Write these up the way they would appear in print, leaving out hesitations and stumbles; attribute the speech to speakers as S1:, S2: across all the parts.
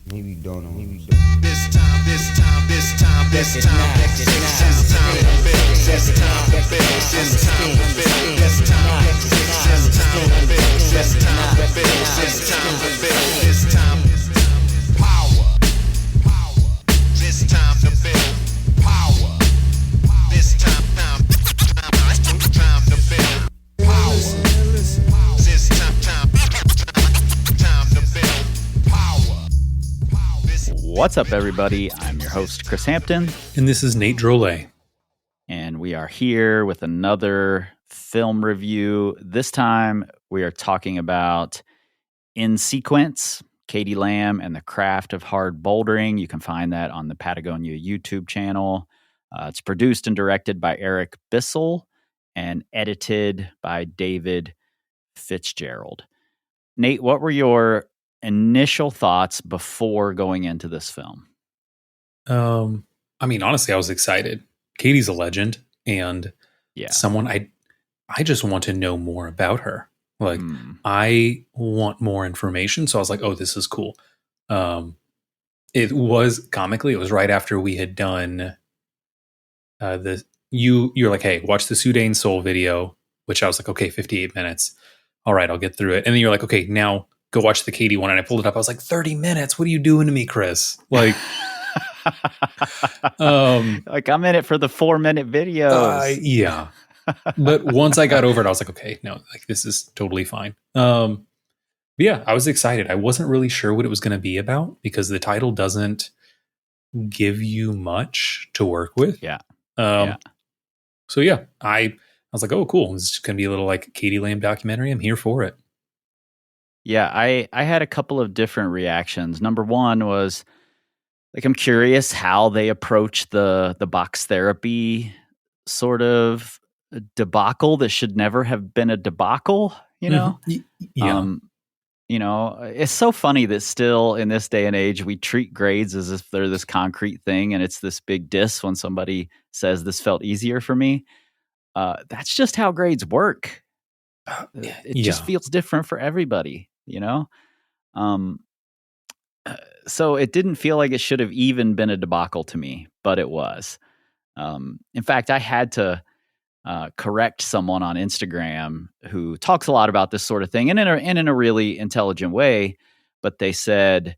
S1: Maybe don't know.
S2: This time, this time, this time, this time, this time to build, this time to build, this time to build, this time to build, this time to build, this time to build, this time to build, this time power, this time to build power, this time to build power, this time to build power.
S3: What's up, everybody? I'm your host, Chris Hampton.
S4: And this is Nate Drolet.
S3: And we are here with another film review. This time, we are talking about In Sequence, Katie Lamb and the Craft of Hard Bouldering. You can find that on the Patagonia YouTube channel. It's produced and directed by Eric Bissell and edited by David Fitzgerald. Nate, what were your initial thoughts before going into this film?
S4: I mean, honestly, I was excited. Katie's a legend, and someone I just want to know more about her. Like, I want more information. So I was like, oh, this is cool. It was comically, it was right after we had done you're like, hey, watch the Sudain Soul video, which I was like, okay, 58 minutes. All right, I'll get through it. And then you're like, okay, now go watch the Katie one. And I pulled it up. I was like, 30 minutes. What are you doing to me, Chris? Like,
S3: like I'm in it for the 4-minute videos.
S4: Yeah. But once I got over it, I was like, okay, no, like this is totally fine. But yeah, I was excited. I wasn't really sure what it was going to be about because the title doesn't give you much to work with.
S3: Yeah.
S4: So yeah, I was like, oh, cool. This is going to be a little like Katie Lamb documentary. I'm here for it.
S3: Yeah, I had a couple of different reactions. Number one was, like, I'm curious how they approach the box therapy sort of debacle that should never have been a debacle, you know?
S4: Yeah.
S3: You know, it's so funny that still in this day and age, we treat grades as if they're this concrete thing and it's this big diss when somebody says this felt easier for me. That's just how grades work. It just feels different for everybody, you know? So it didn't feel like it should have even been a debacle to me, but it was. In fact, I had to correct someone on Instagram who talks a lot about this sort of thing and in a really intelligent way, but they said,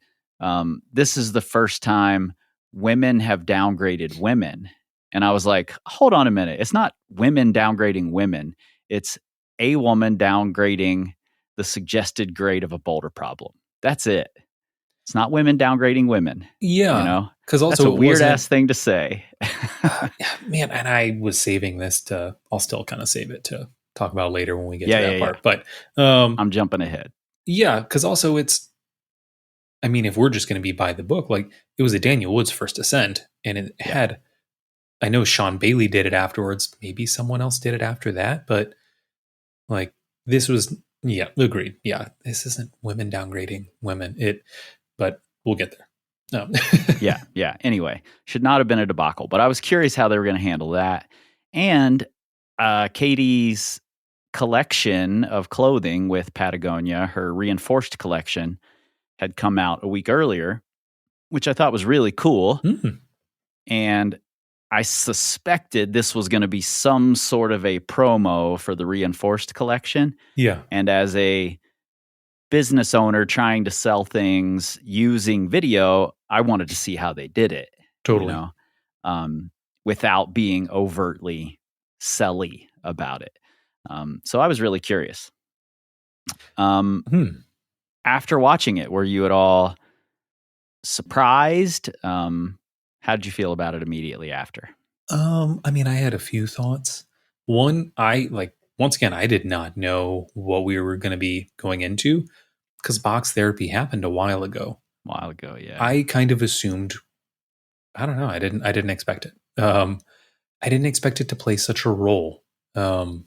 S3: this is the first time women have downgraded women. And I was like, hold on a minute. It's not women downgrading women. It's a woman downgrading the suggested grade of a boulder problem. That's it. It's not women downgrading women.
S4: Yeah.
S3: You know,
S4: because also
S3: that's a weird ass thing to say.
S4: Man, and I was saving this I'll still kind of save it to talk about later when we get to that part. But
S3: I'm jumping ahead.
S4: Yeah, because also I mean, if we're just going to be by the book, like it was a Daniel Woods first ascent, and it had, I know Sean Bailey did it afterwards. Maybe someone else did it after that, but like this was, agreed. Yeah, this isn't women downgrading women. But we'll get there. No.
S3: Yeah. Anyway, should not have been a debacle, but I was curious how they were going to handle that. And Katie's collection of clothing with Patagonia, her reinforced collection, had come out a week earlier, which I thought was really cool.
S4: Mm.
S3: And I suspected this was going to be some sort of a promo for the reinforced collection.
S4: Yeah.
S3: And as a business owner trying to sell things using video, I wanted to see how they did it.
S4: Totally.
S3: You know, without being overtly selly about it. So I was really curious. After watching it, were you at all surprised? How did you feel about it immediately after?
S4: I mean, I had a few thoughts. One, once again, I did not know what we were going to be going into because box therapy happened a while ago.
S3: Yeah.
S4: I kind of assumed, I don't know, I didn't expect it. I didn't expect it to play such a role. And,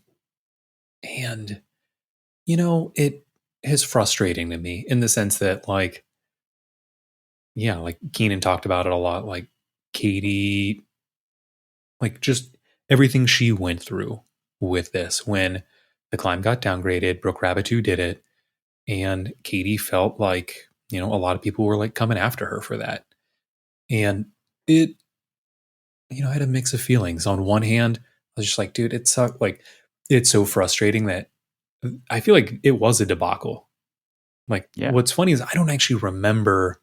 S4: you know, it is frustrating to me in the sense that, like Keenan talked about it a lot, like Katie, like just everything she went through with this when the climb got downgraded, Brooke Rabbit 2 did it. And Katie felt like, a lot of people were like coming after her for that. And it, I had a mix of feelings. On one hand, I was just like, dude, it sucked. Like, it's so frustrating that I feel like it was a debacle. Like,
S3: Yeah.
S4: what's funny is I don't actually remember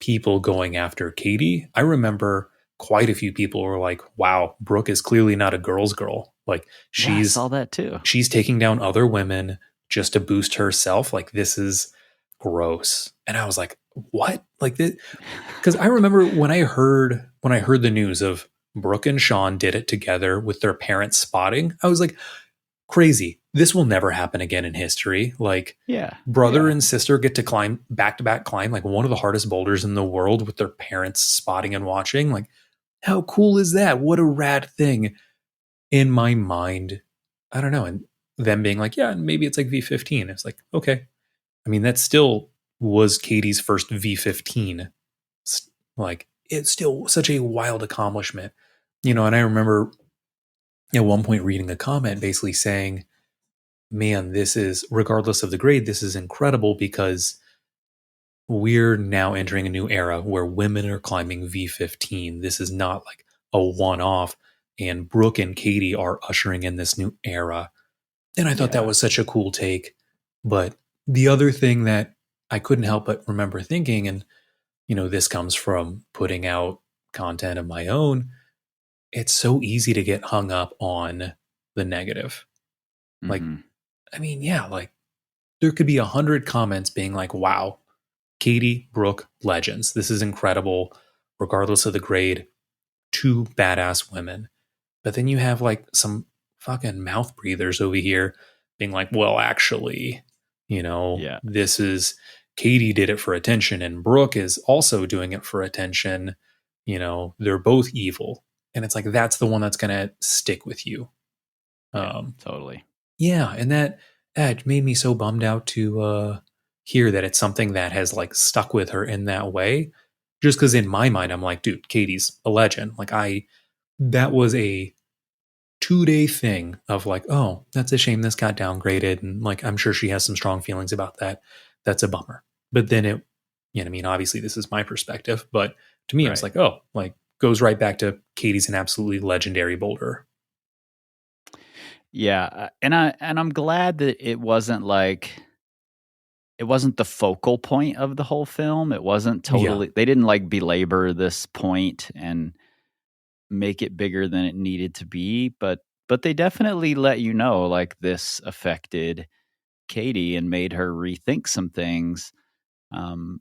S4: people going after Katie. I remember quite a few people were like, wow, Brooke is clearly not a girl's girl. Like,
S3: Yeah, I saw that too.
S4: she's taking down other women just to boost herself. Like, this is gross. And I was like, what? Like, because I remember when I heard the news of Brooke and Sean did it together with their parents spotting, I was like, crazy. This will never happen again in history. Like,
S3: Yeah.
S4: brother and sister get to climb back-to-back climb like one of the hardest boulders in the world with their parents spotting and watching. Like, how cool is that? What a rad thing. In my mind, I don't know. And them being like, yeah, maybe it's like V15. It's like, okay. I mean, that still was Katie's first V15. Like, it's still such a wild accomplishment. And I remember at one point reading a comment basically saying, man, this is, regardless of the grade, this is incredible because we're now entering a new era where women are climbing V15. This is not like a one-off, and Brooke and Katie are ushering in this new era. And I thought that was such a cool take. But the other thing that I couldn't help but remember thinking, and this comes from putting out content of my own, it's so easy to get hung up on the negative. Like, I mean, yeah, like there could be 100 comments being like, wow, Katie, Brooke, legends. This is incredible. Regardless of the grade, two badass women. But then you have like some fucking mouth breathers over here being like, well, actually, this is, Katie did it for attention and Brooke is also doing it for attention. They're both evil. And it's like, that's the one that's going to stick with you.
S3: Totally.
S4: Yeah. And that made me so bummed out to hear that it's something that has like stuck with her in that way. Just because in my mind, I'm like, dude, Katie's a legend. Like that was a 2-day thing of like, oh, that's a shame this got downgraded. And like, I'm sure she has some strong feelings about that. That's a bummer. But then it, I mean, obviously this is my perspective, but to me, it's like, oh, like goes right back to Katie's an absolutely legendary boulder.
S3: Yeah. And I'm glad that it wasn't the focal point of the whole film. It wasn't totally, they didn't like belabor this point and make it bigger than it needed to be, but they definitely let you know like this affected Katie and made her rethink some things. And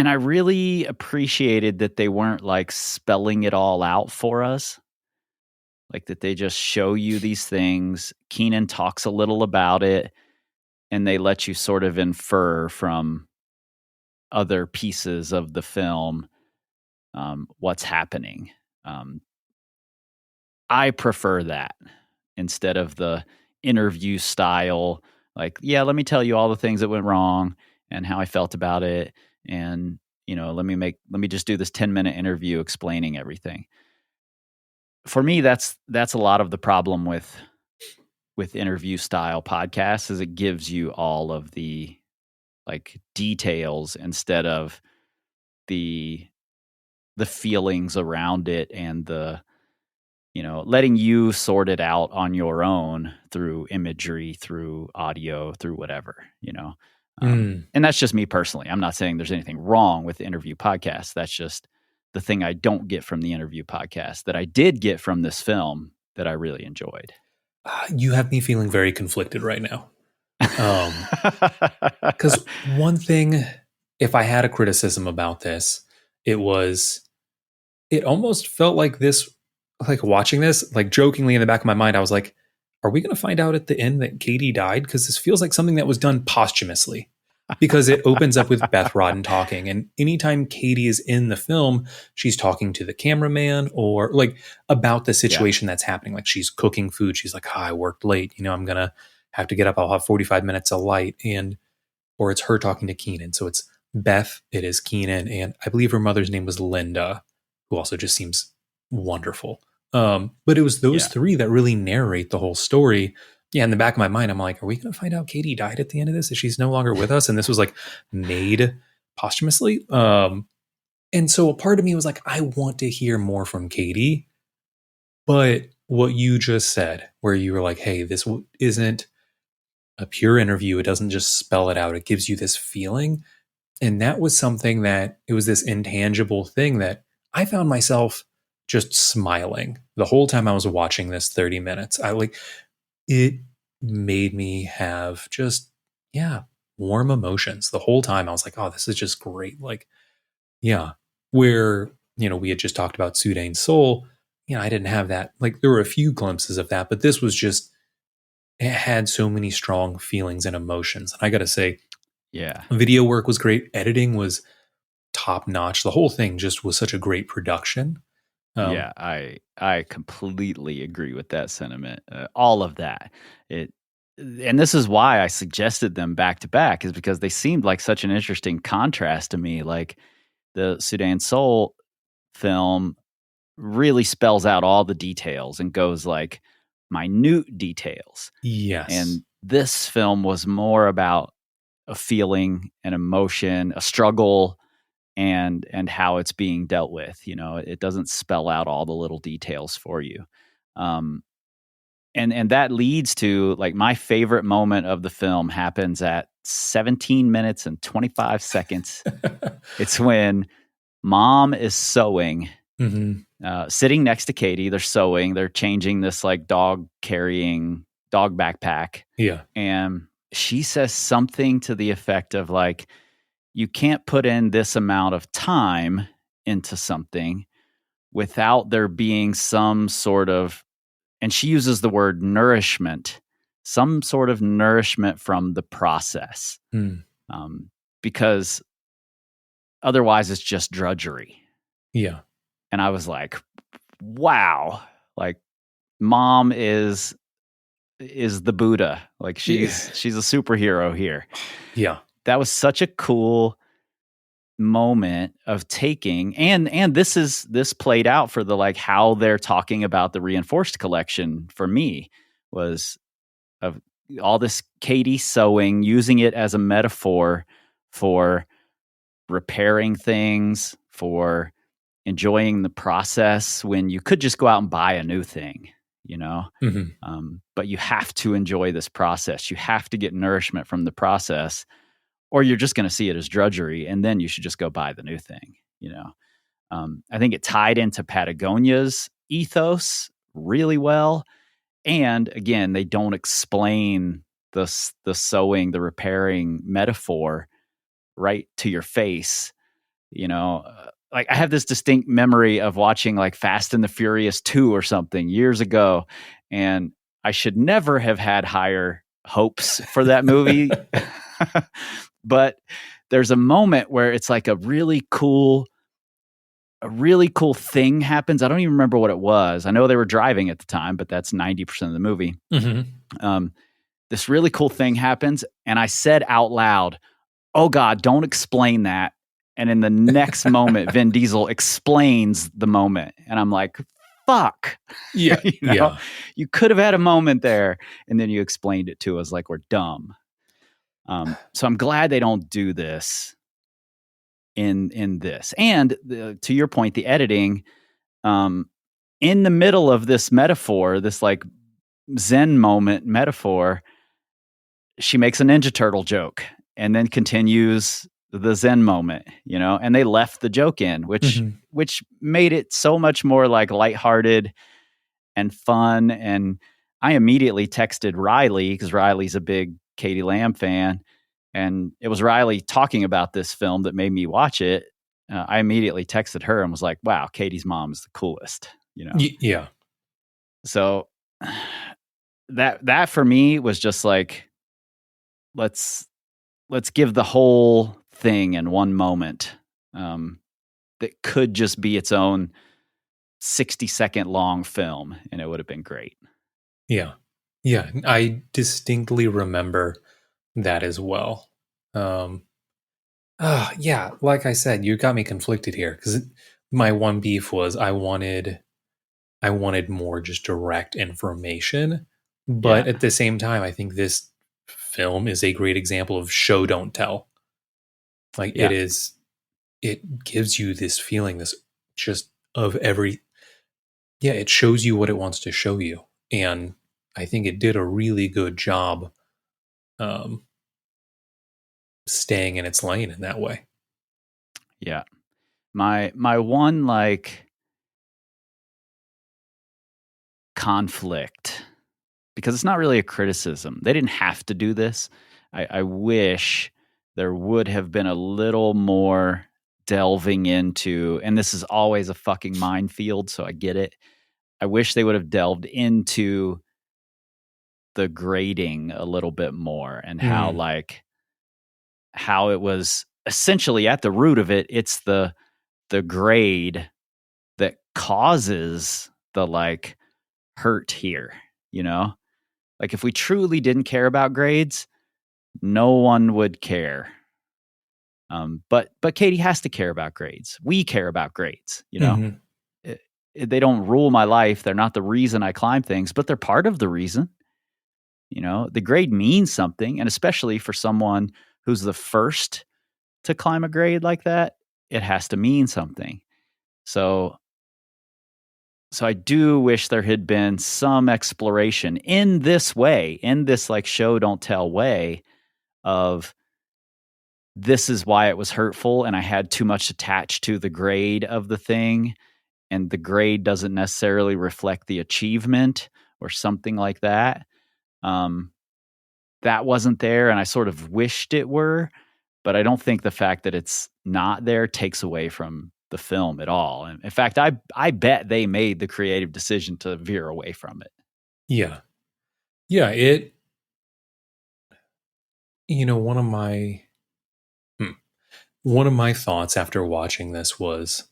S3: I really appreciated that they weren't like spelling it all out for us. Like that they just show you these things. Keenan talks a little about it and they let you sort of infer from other pieces of the film what's happening. I prefer that instead of the interview style. Like, yeah, let me tell you all the things that went wrong and how I felt about it. And, let me just do this 10-minute interview explaining everything. For me, that's a lot of the problem with interview style podcasts is it gives you all of the like details instead of the feelings around it and the letting you sort it out on your own through imagery, through audio, through whatever, and that's just me personally. I'm not saying there's anything wrong with the interview podcast. That's just the thing I don't get from the interview podcast that I did get from this film that I really enjoyed.
S4: You have me feeling very conflicted right now. Because one thing, if I had a criticism about this, it almost felt like this, like watching this, like jokingly in the back of my mind, I was like, are we going to find out at the end that Katie died? Because this feels like something that was done posthumously. Because it opens up with Beth Rodden talking. And anytime Katie is in the film, she's talking to the cameraman or like about the situation that's happening. Like she's cooking food. She's like, I worked late. I'm going to have to get up. I'll have 45 minutes of light. Or it's her talking to Keenan. So it's Beth, it is Keenan. And I believe her mother's name was Linda, who also just seems wonderful. But it was those three that really narrate the whole story Yeah, in the back of my mind, I'm like, are we going to find out Katie died at the end of this? That she's no longer with us? And this was like made posthumously. And so a part of me was like, I want to hear more from Katie. But what you just said, where you were like, hey, this isn't a pure interview. It doesn't just spell it out. It gives you this feeling. And that was something that it was this intangible thing that I found myself just smiling the whole time I was watching this 30 minutes. It made me have just, warm emotions the whole time. I was like, oh, this is just great. Like, yeah, where, we had just talked about Sudane's soul. I didn't have that. Like, there were a few glimpses of that, but this was just, it had so many strong feelings and emotions. And I got to say, video work was great. Editing was top notch. The whole thing just was such a great production.
S3: I completely agree with that sentiment. All of that. And this is why I suggested them back to back, is because they seemed like such an interesting contrast to me. Like the Sudan Soul film really spells out all the details and goes like minute details.
S4: Yes.
S3: And this film was more about a feeling, an emotion, a struggle, and how it's being dealt with. It doesn't spell out all the little details for you. And that leads to like my favorite moment of the film happens at 17 minutes and 25 seconds. It's when mom is sewing, sitting next to Katie. They're sewing. They're changing this like dog backpack.
S4: Yeah.
S3: And she says something to the effect of like, you can't put in this amount of time into something without there being some sort of, and she uses the word nourishment, some sort of nourishment from the process. Because otherwise it's just drudgery.
S4: Yeah.
S3: And I was like, wow, like mom is the Buddha. Like she's a superhero here.
S4: Yeah.
S3: That was such a cool moment of taking, and this played out for the like how they're talking about the reinforced collection for me was of all this Katie sewing, using it as a metaphor for repairing things, for enjoying the process when you could just go out and buy a new thing, but you have to enjoy this process. You have to get nourishment from the process, or you're just going to see it as drudgery, and then you should just go buy the new thing. I think it tied into Patagonia's ethos really well. And again, they don't explain the sewing, the repairing metaphor right to your face. Like I have this distinct memory of watching like Fast and the Furious 2 or something years ago, and I should never have had higher hopes for that movie. But there's a moment where it's like a really cool thing happens. I don't even remember what it was. I know they were driving at the time, but that's 90% of the movie. This really cool thing happens, and I said out loud, "Oh God, don't explain that." And in the next moment, Vin Diesel explains the moment, and I'm like, "Fuck!"
S4: Yeah,
S3: You could have had a moment there, and then you explained it to us like we're dumb. So I'm glad they don't do this in this. And to your point, the editing, in the middle of this metaphor, this like Zen moment metaphor, she makes a Ninja Turtle joke and then continues the Zen moment, and they left the joke in, which made it so much more like lighthearted and fun. And I immediately texted Riley, because Riley's a big Katie Lamb fan, and it was Riley talking about this film that made me watch it. I immediately texted her and was like, wow, Katie's mom is the coolest,
S4: Yeah.
S3: So that for me was just like, let's give the whole thing in one moment, that could just be its own 60-second long film, and it would have been great.
S4: Yeah. I distinctly remember that as well. Like I said, you got me conflicted here, because my one beef was I wanted more just direct information, But
S3: Yeah.
S4: at the same time, I think this film is a great example of show don't tell. Like
S3: Yeah.
S4: it gives you this feeling, this just of every, yeah, it shows you what it wants to show you. And I think it did a really good job um, staying in its lane in that way.
S3: Yeah. My one like conflict, because it's not really a criticism. They didn't have to do this. I wish there would have been a little more delving into, and this is always a fucking minefield, so I get it. I wish they would have delved into the grading a little bit more, and how it was essentially at the root of it, it's the grade that causes the like hurt here, you know? Like if we truly didn't care about grades, no one would care. But Katie has to care about grades. We care about grades, you know?
S4: Mhm.
S3: They don't rule my life. They're not the reason I climb things, but they're part of the reason. You know, the grade means something, and especially for someone who's the first to climb a grade like that, it has to mean something. So I do wish there had been some exploration in this way, in this like show don't tell way of this is why it was hurtful and I had too much attached to the grade of the thing, and the grade doesn't necessarily reflect the achievement or something like that. That wasn't there, and I sort of wished it were, but I don't think the fact that it's not there takes away from the film at all. And in fact, I bet they made the creative decision to veer away from it.
S4: Yeah. Yeah, it, you know, one of my thoughts after watching this was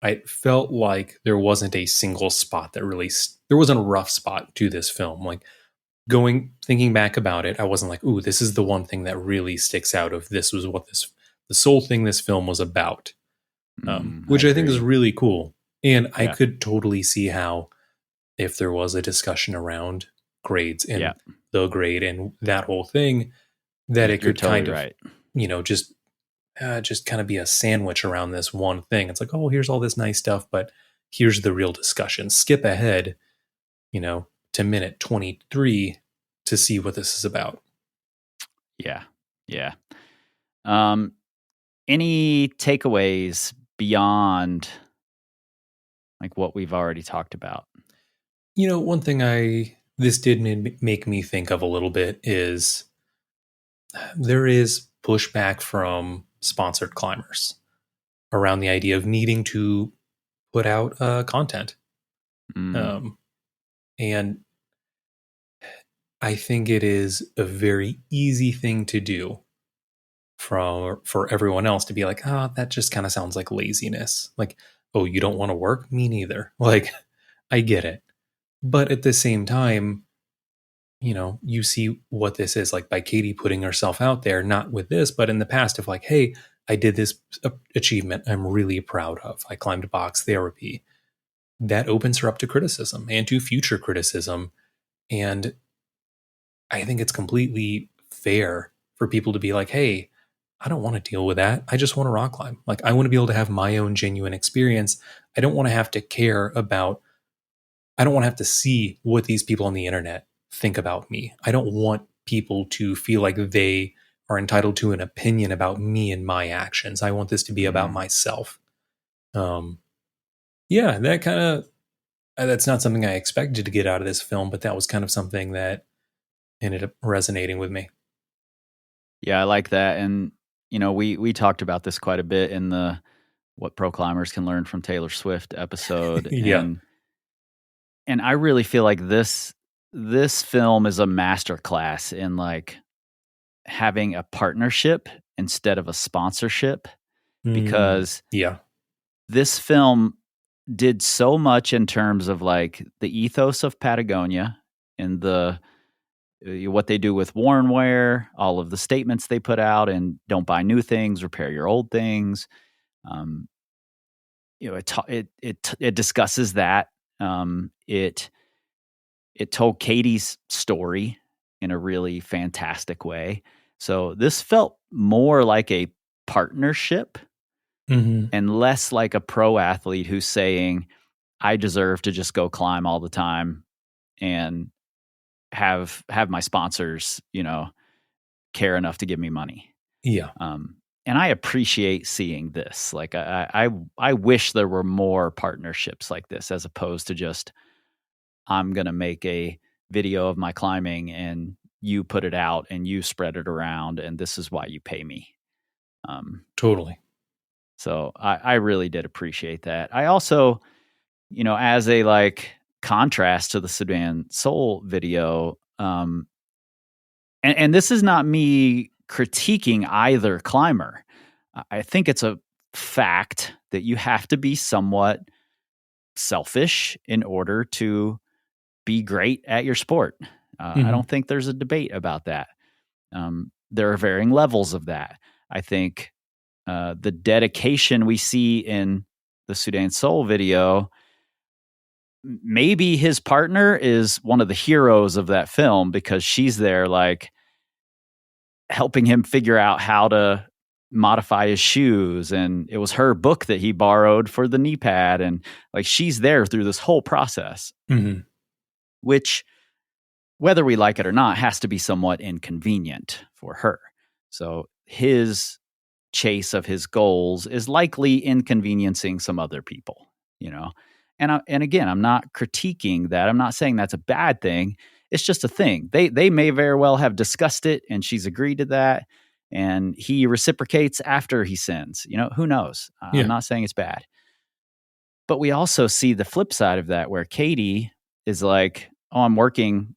S4: I felt like there wasn't a single spot that really there wasn't a rough spot to this film. Like thinking back about it, I wasn't like, ooh, this is the one thing that really sticks out of this was what the sole thing this film was about. Which I think is really cool. And I could totally see how if there was a discussion around grades and the grade and that whole thing, that it could
S3: totally
S4: kind of, you know, just kind of be a sandwich around this one thing. It's like, oh, here's all this nice stuff, but here's the real discussion. Skip ahead, you know, to minute 23 to see what this is about.
S3: Yeah. Yeah. Any takeaways beyond like what we've already talked about?
S4: You know, one thing this did make me think of a little bit is there is pushback from sponsored climbers around the idea of needing to put out content. And I think it is a very easy thing to do for everyone else to be like, that just kind of sounds like laziness. Like, oh, you don't want to work? Me neither. Like, I get it. But at the same time, you know, you see what this is like by Katie putting herself out there, not with this, but in the past of like, hey, I did this achievement I'm really proud of. I climbed box therapy. That opens her up to criticism and to future criticism. And I think it's completely fair for people to be like, hey, I don't want to deal with that. I just want to rock climb. Like, I want to be able to have my own genuine experience. I don't want to have to I don't want to have to see what these people on the internet think about me. I don't want people to feel like they are entitled to an opinion about me and my actions. I want this to be about myself. Yeah, that's not something I expected to get out of this film, but that was kind of something that ended up resonating with me.
S3: Yeah, I like that. And, you know, we talked about this quite a bit in the What Pro Climbers Can Learn from Taylor Swift episode.
S4: Yeah.
S3: And I really feel like this film is a masterclass in like having a partnership instead of a sponsorship, because this film did so much in terms of like the ethos of Patagonia and what they do with worn wear, all of the statements they put out, and don't buy new things, repair your old things. You know, it discusses that. It It told Katie's story in a really fantastic way. So this felt more like a partnership and less like a pro athlete who's saying, I deserve to just go climb all the time and have my sponsors, care enough to give me money.
S4: Yeah.
S3: And I appreciate seeing this. Like I wish there were more partnerships like this, as opposed to just, I'm going to make a video of my climbing and you put it out and you spread it around and this is why you pay me.
S4: Totally.
S3: So I really did appreciate that. I also, as a contrast to the Sudan Soul video, and this is not me critiquing either climber. I think it's a fact that you have to be somewhat selfish in order to be great at your sport. I don't think there's a debate about that. There are varying levels of that. I think the dedication we see in the Sudan Soul video, maybe his partner is one of the heroes of that film because she's there helping him figure out how to modify his shoes. And it was her book that he borrowed for the knee pad. And she's there through this whole process, which, whether we like it or not, has to be somewhat inconvenient for her. So his chase of his goals is likely inconveniencing some other people, And again, I'm not critiquing that. I'm not saying that's a bad thing. It's just a thing. They may very well have discussed it and she's agreed to that. And he reciprocates after he sends, who knows? I'm not saying it's bad. But we also see the flip side of that where Katie is like, oh, I'm working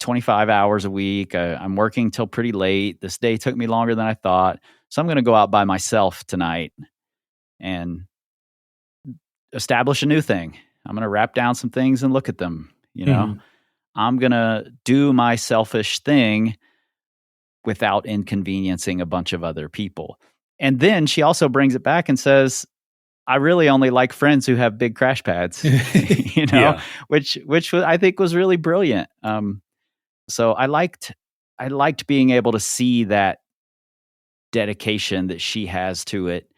S3: 25 hours a week. I'm working till pretty late. This day took me longer than I thought. So I'm going to go out by myself tonight and establish a new thing. I'm going to wrap down some things and look at them. I'm going to do my selfish thing without inconveniencing a bunch of other people. And then she also brings it back and says, I really only like friends who have big crash pads, which I think was really brilliant. So I liked being able to see that dedication that she has to it,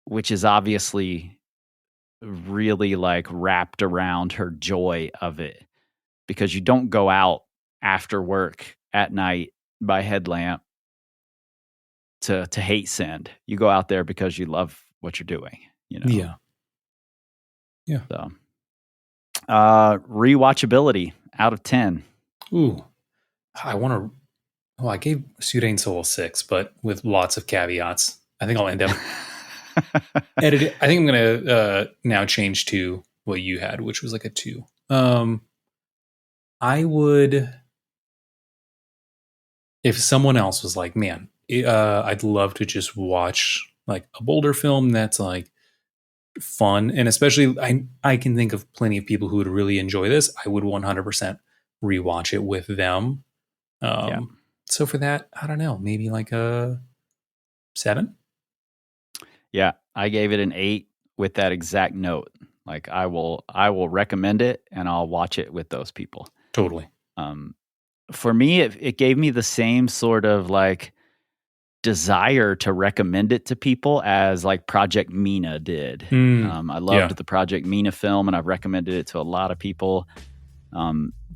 S3: which is obviously really wrapped around her joy of it, because you don't go out after work at night by headlamp to hate send. You go out there because you love what you're doing, Yeah. So, rewatchability out of 10.
S4: Ooh, I gave Sudan Soul 6, but with lots of caveats. I think I'll end up editing. I think I'm going to now change to what you had, which was a 2. I would, if someone else was like, man, I'd love to just watch a boulder film that's fun. And especially I can think of plenty of people who would really enjoy this. I would 100% rewatch it with them. So for that, I don't know, maybe a 7.
S3: Yeah. I gave it an 8 with that exact note. I will recommend it and I'll watch it with those people.
S4: Totally.
S3: For me, it gave me the same sort of desire to recommend it to people as Project Mina did. I loved the Project Mina film and I've recommended it to a lot of people.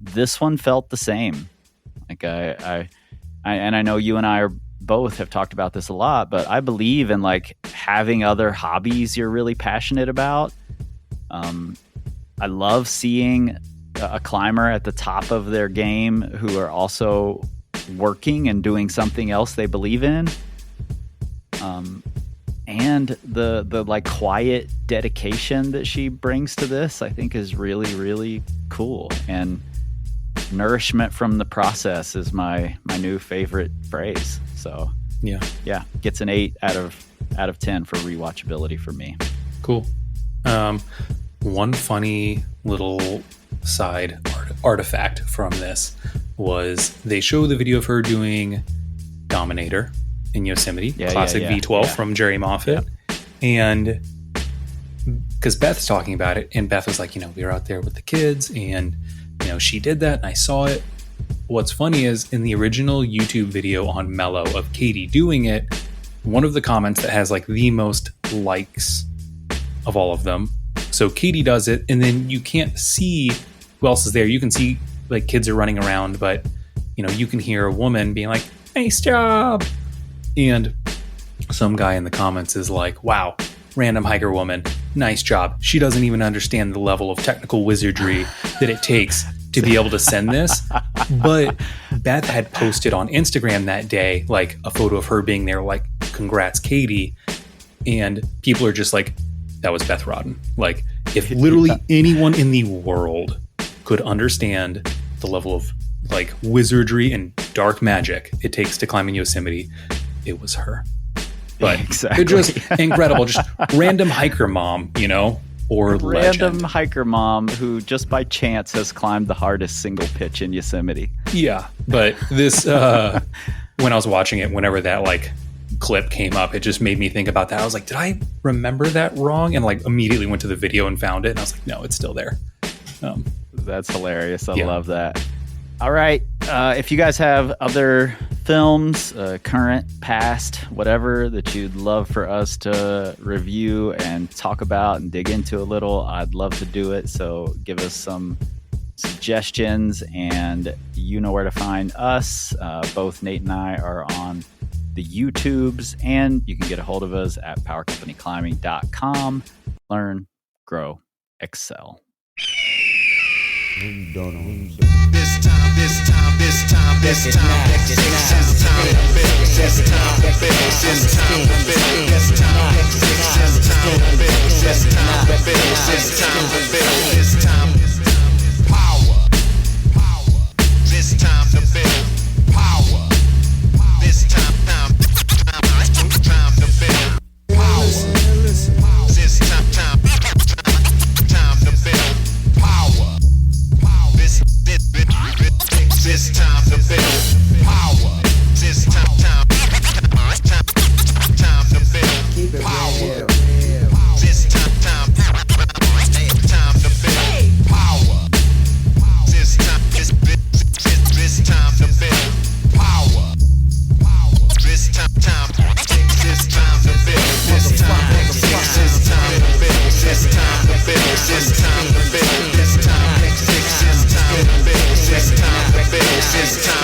S3: This one felt the same. I know you and I both have talked about this a lot, but I believe in having other hobbies you're really passionate about. I love seeing a climber at the top of their game who are also working and doing something else they believe in. And the quiet dedication that she brings to this, I think is really, really cool. And nourishment from the process is my new favorite phrase. So yeah, gets an 8 out of 10 for rewatchability for me.
S4: Cool. One funny little side artifact from this was they show the video of her doing Dominator in Yosemite, classic V12 from Jerry Moffitt. And because Beth's talking about it, and Beth was like, we were out there with the kids and, she did that and I saw it. What's funny is in the original YouTube video on Mellow of Katie doing it, one of the comments that has like the most likes of all of them. So Katie does it, and then you can't see who else is there. You can see like kids are running around, but you can hear a woman being like, "Nice job." And some guy in the comments is like, "Wow, random hiker woman, nice job. She doesn't even understand the level of technical wizardry that it takes to be able to send this." But Beth had posted on Instagram that day, like a photo of her being there, like, "Congrats, Katie." And people are just like, that was Beth Rodden. Like, if literally anyone in the world could understand the level of like wizardry and dark magic it takes to climb in Yosemite, it was her. But
S3: exactly.
S4: They're just incredible. Just random hiker mom, or
S3: random
S4: legend.
S3: hiker mom who just by chance has climbed the hardest single pitch in Yosemite.
S4: Yeah, but this when I was watching it, whenever that like clip came up, it just made me think about that. I was like, did I remember that wrong? And like immediately went to the video and found it, and I was like, no, it's still there.
S3: That's hilarious. I
S4: Yeah.
S3: love that. All right. If you guys have other films, current, past, whatever, that you'd love for us to review and talk about and dig into a little, I'd love to do it. So give us some suggestions, and you know where to find us. Both Nate and I are on the YouTubes, and you can get a hold of us at powercompanyclimbing.com. Learn, grow, excel.
S1: Maybe don't know.
S2: This time, this time, this time, this time, this time to build, this time to build, this time to build, this time, this time to build, this time to build, this time to build, this time, power, this time to build, power, this time to build, power, this time to build, power. This time to build power. This time to build power. This time to build power. This time to build power. This time to build. This time to build. This time to build. This time to build. This time to build. This time to build. This time to build. This time